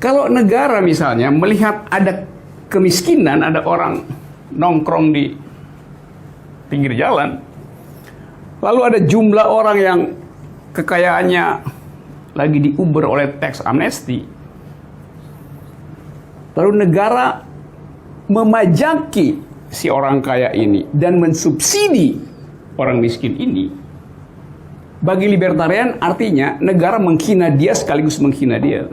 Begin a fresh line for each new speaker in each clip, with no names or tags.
Kalau negara misalnya melihat ada kemiskinan, ada orang nongkrong di pinggir jalan, lalu ada jumlah orang yang kekayaannya lagi diuber oleh tax amnesty, lalu negara memajaki si orang kaya ini dan mensubsidi orang miskin ini, bagi libertarian artinya negara menghina dia sekaligus menghina dia.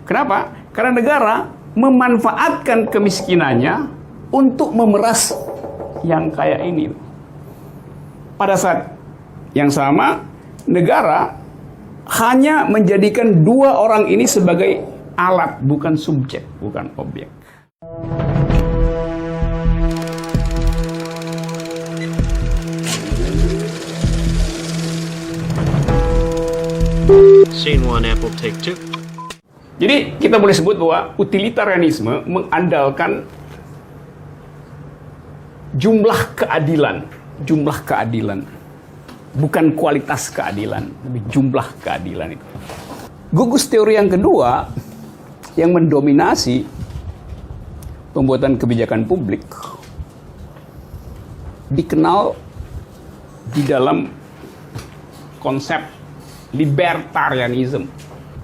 Kenapa? Karena negara memanfaatkan kemiskinannya untuk memeras yang kaya ini. Pada saat yang sama, negara hanya menjadikan dua orang ini sebagai alat, bukan subjek, bukan objek.
Scene 1, Apple, take 2.
Jadi kita boleh sebut bahwa utilitarianisme mengandalkan jumlah keadilan, bukan kualitas keadilan, tapi jumlah keadilan itu. Gugus teori yang kedua yang mendominasi pembuatan kebijakan publik dikenal di dalam konsep libertarianism.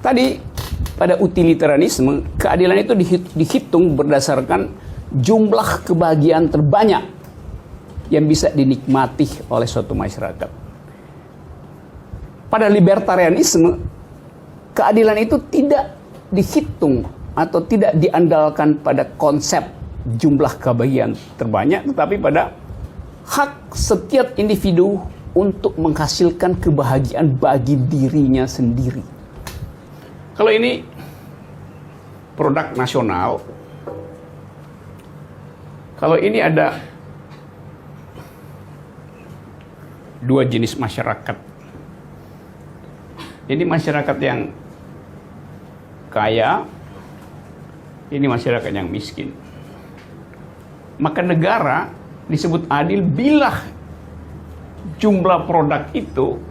Tadi pada utilitarianisme, keadilan itu dihitung berdasarkan jumlah kebahagiaan terbanyak yang bisa dinikmati oleh suatu masyarakat. Pada libertarianisme, keadilan itu tidak dihitung atau tidak diandalkan pada konsep jumlah kebahagiaan terbanyak, tetapi pada hak setiap individu untuk menghasilkan kebahagiaan bagi dirinya sendiri. Kalau ini produk nasional, kalau ini ada dua jenis masyarakat. Ini masyarakat yang kaya, ini masyarakat yang miskin. Maka negara disebut adil bila jumlah produk itu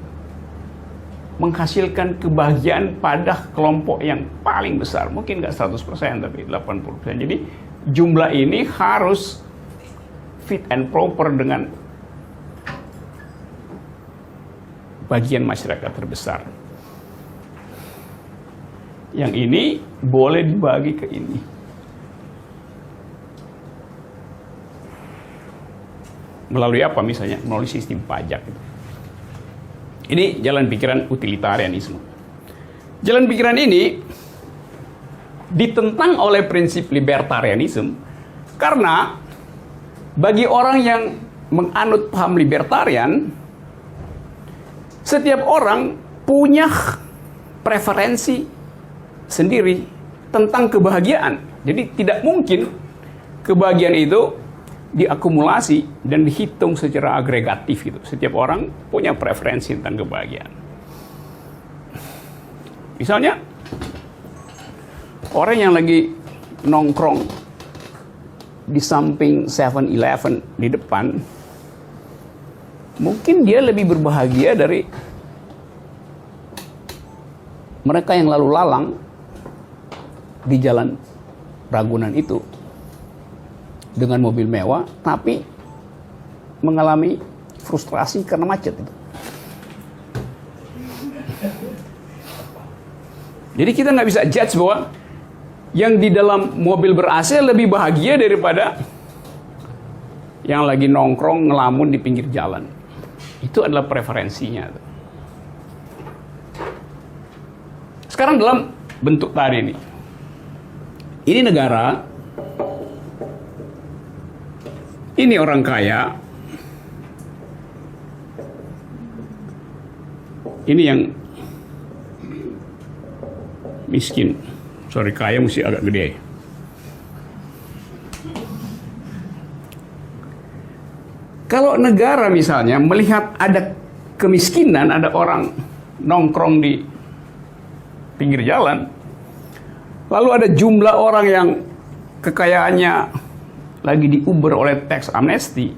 menghasilkan kebahagiaan pada kelompok yang paling besar. Mungkin nggak 100%, tapi 80%. Jadi jumlah ini harus fit and proper dengan bagian masyarakat terbesar. Yang ini boleh dibagi ke ini. Melalui apa misalnya? Melalui sistem pajak. Ini jalan pikiran utilitarianisme. Jalan pikiran ini ditentang oleh prinsip libertarianisme karena bagi orang yang menganut paham libertarian, setiap orang punya preferensi sendiri tentang kebahagiaan. Jadi tidak mungkin kebahagiaan itu diakumulasi dan dihitung secara agregatif gitu. Setiap orang punya preferensi tentang kebahagiaan. Misalnya orang yang lagi nongkrong di samping 7-Eleven di depan, mungkin dia lebih berbahagia dari mereka yang lalu lalang di jalan Ragunan itu dengan mobil mewah, tapi mengalami frustrasi karena macet itu. Jadi kita nggak bisa judge bahwa yang di dalam mobil ber-AC lebih bahagia daripada yang lagi nongkrong ngelamun di pinggir jalan. Itu adalah preferensinya. Sekarang dalam bentuk tadi ini. Ini negara, ini orang kaya, ini yang miskin. Sorry, kaya mesti agak gede. Kalau negara misalnya melihat ada kemiskinan, ada orang nongkrong di pinggir jalan, lalu ada jumlah orang yang kekayaannya lagi diuber oleh tax amnesty,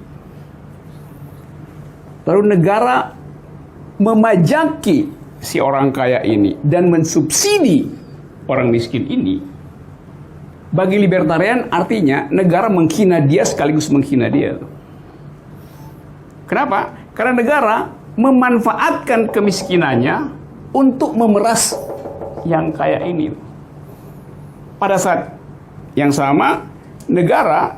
lalu negara memajaki si orang kaya ini dan mensubsidi orang miskin ini, bagi libertarian artinya negara menghina dia sekaligus menghina dia. Kenapa? Karena negara memanfaatkan kemiskinannya untuk memeras yang kaya ini. Pada saat yang sama, negara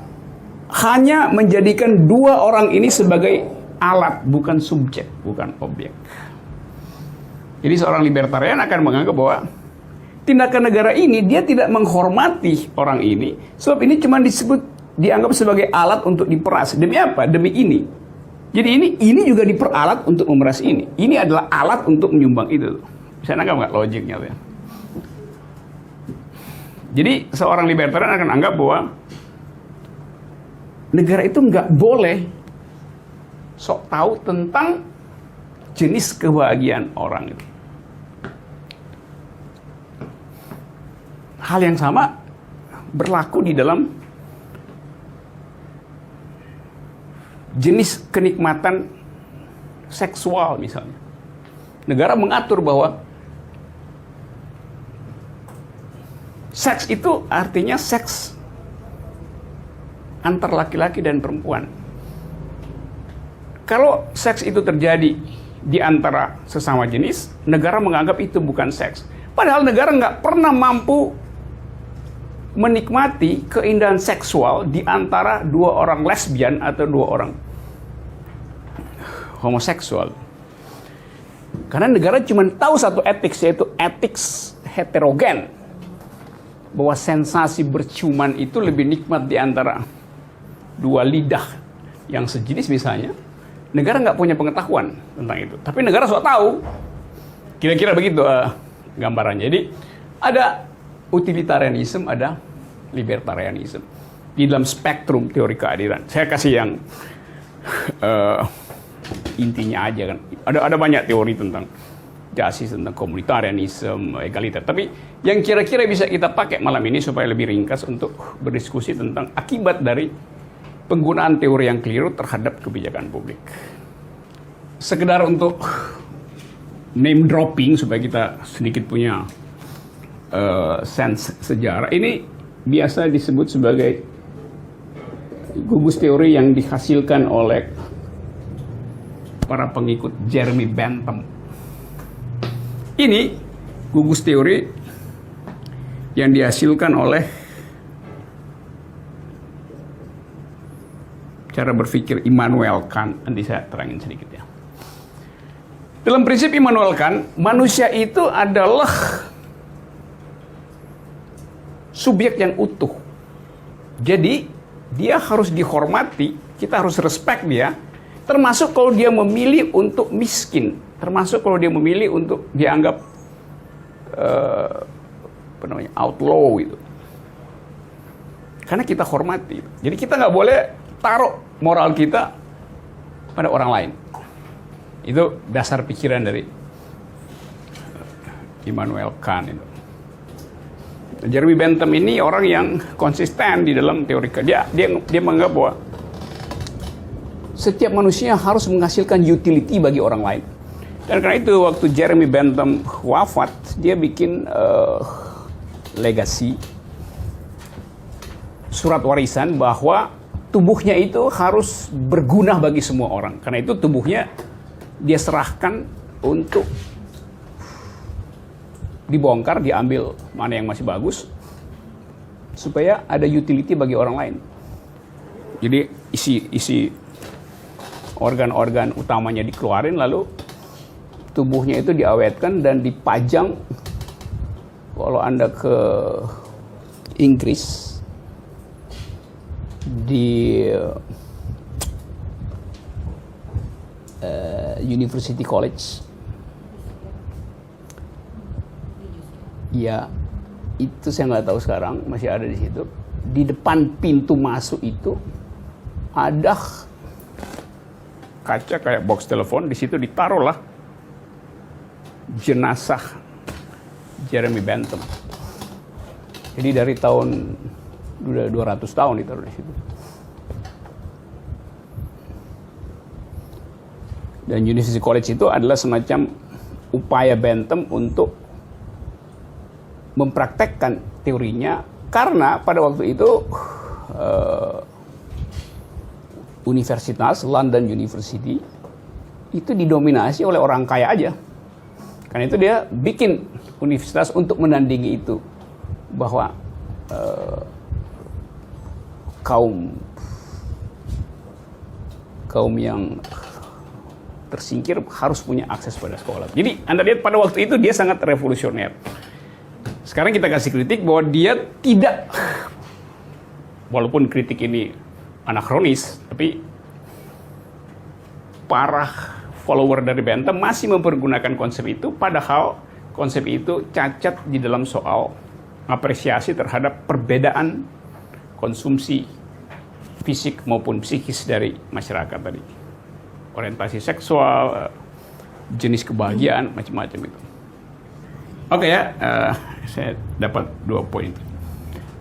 hanya menjadikan dua orang ini sebagai alat, bukan subjek, bukan objek. Jadi seorang libertarian akan menganggap bahwa tindakan negara ini dia tidak menghormati orang ini, sebab ini cuma dianggap sebagai alat untuk diperas. Demi apa? Demi ini. Jadi ini juga diperalat untuk memeras ini. Ini adalah alat untuk menyumbang itu. Bisa nangkap nggak logiknya? Ya? Jadi seorang libertarian akan anggap bahwa negara itu nggak boleh sok tahu tentang jenis kebahagiaan orang itu. Hal yang sama berlaku di dalam jenis kenikmatan seksual misalnya. Negara mengatur bahwa seks itu artinya seks antar laki-laki dan perempuan. Kalau seks itu terjadi di antara sesama jenis, negara menganggap itu bukan seks. Padahal negara nggak pernah mampu menikmati keindahan seksual di antara dua orang lesbian atau dua orang homoseksual. Karena negara cuma tahu satu etik, yaitu etik heterogen. Bahwa sensasi berciuman itu lebih nikmat di antara dua lidah yang sejenis misalnya. Negara nggak punya pengetahuan tentang itu. Tapi negara sudah tahu. Kira-kira begitu gambarannya. Jadi ada utilitarianisme, ada libertarianisme. Di dalam spektrum teori keadilan. Saya kasih yang intinya aja kan. Ada banyak teori tentang justice, tentang komunitarianisme, egaliter. Tapi yang kira-kira bisa kita pakai malam ini supaya lebih ringkas untuk berdiskusi tentang akibat dari penggunaan teori yang keliru terhadap kebijakan publik. Sekedar untuk name dropping supaya kita sedikit punya sense sejarah. Ini biasa disebut sebagai gugus teori yang dihasilkan oleh para pengikut Jeremy Bentham. Ini gugus teori yang dihasilkan oleh cara berpikir Immanuel Kant. Nanti saya terangin sedikit ya. Dalam prinsip Immanuel Kant, manusia itu adalah subjek yang utuh. Jadi dia harus dihormati, kita harus respect dia, termasuk kalau dia memilih untuk miskin, termasuk kalau dia memilih untuk dianggap outlaw itu. Karena kita hormati. Jadi kita nggak boleh taruh moral kita pada orang lain. Itu dasar pikiran dari Immanuel Kant itu. Jeremy Bentham ini orang yang konsisten di dalam teori dia menganggap bahwa setiap manusia harus menghasilkan utility bagi orang lain. Dan karena itu waktu Jeremy Bentham wafat, dia bikin legasi, surat warisan bahwa tubuhnya itu harus berguna bagi semua orang. Karena itu tubuhnya dia serahkan untuk dibongkar, diambil mana yang masih bagus, supaya ada utility bagi orang lain. Jadi isi organ-organ utamanya dikeluarin, lalu tubuhnya itu diawetkan dan dipajang. Kalau Anda ke Inggris, di University College, ya itu saya nggak tahu sekarang masih ada di situ. Di depan pintu masuk itu ada kaca kayak box telepon, di situ ditaruhlah jenazah Jeremy Bentham. Jadi dari tahun udah 200 tahun ditaruh di situ. Dan University College itu adalah semacam upaya Bentham untuk mempraktekkan teorinya, karena pada waktu itu Universitas London University itu didominasi oleh orang kaya aja. Karena itu dia bikin universitas untuk menandingi itu, bahwa kaum yang tersingkir harus punya akses pada sekolah. Jadi Anda lihat pada waktu itu dia sangat revolusioner. Sekarang kita kasih kritik bahwa dia tidak, walaupun kritik ini anakronis, tapi para follower dari Bentham masih mempergunakan konsep itu, padahal konsep itu cacat di dalam soal apresiasi terhadap perbedaan konsumsi fisik maupun psikis dari masyarakat tadi. Orientasi seksual, jenis kebahagiaan, macam-macam itu. Oke ya, saya dapat 2 poin.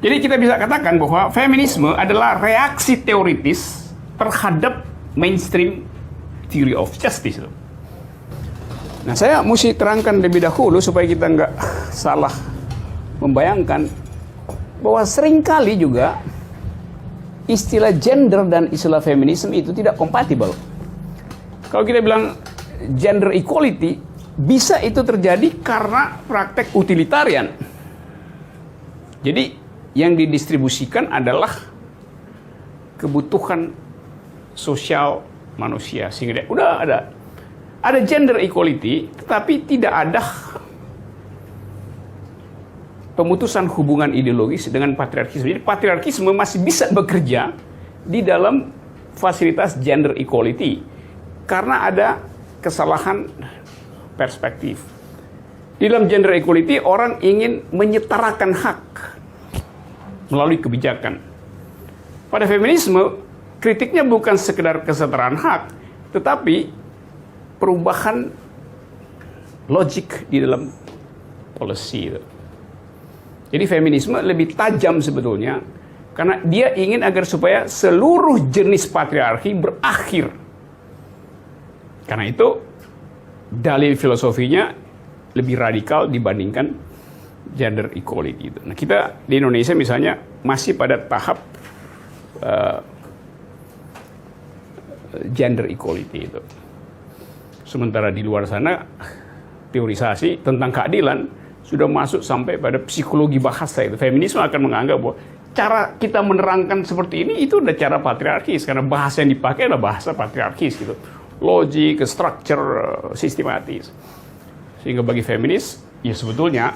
Jadi kita bisa katakan bahwa feminisme adalah reaksi teoritis terhadap mainstream theory of justice. Nah, saya mesti terangkan lebih dahulu supaya kita nggak salah membayangkan bahwa seringkali juga istilah gender dan istilah feminisme itu tidak kompatibel. Kalau kita bilang gender equality, bisa itu terjadi karena praktek utilitarian. Jadi yang didistribusikan adalah kebutuhan sosial manusia, sehingga udah ada gender equality, tetapi tidak ada pemutusan hubungan ideologis dengan patriarkisme. Jadi patriarkisme masih bisa bekerja di dalam fasilitas gender equality karena ada kesalahan perspektif. Di dalam gender equality orang ingin menyetarakan hak melalui kebijakan. Pada feminisme kritiknya bukan sekedar kesetaraan hak, tetapi perubahan logik di dalam policy. Jadi feminisme lebih tajam sebetulnya, karena dia ingin agar supaya seluruh jenis patriarki berakhir. Karena itu dalil filosofinya lebih radikal dibandingkan gender equality itu. Nah, kita di Indonesia misalnya masih pada tahap gender equality itu. Sementara di luar sana teorisasi tentang keadilan sudah masuk sampai pada psikologi bahasa itu. Feminisme akan menganggap bahwa cara kita menerangkan seperti ini itu udah cara patriarkis, karena bahasa yang dipakai adalah bahasa patriarkis gitu. Logik, structure, sistematis. Sehingga bagi feminis, ya sebetulnya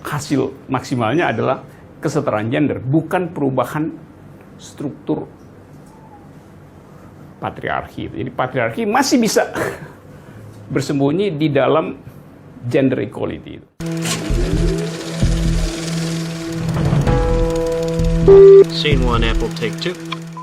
hasil maksimalnya adalah kesetaraan gender, bukan perubahan struktur patriarki. Jadi patriarki masih bisa bersembunyi di dalam gender equality.
Scene 1, Apple, take 2.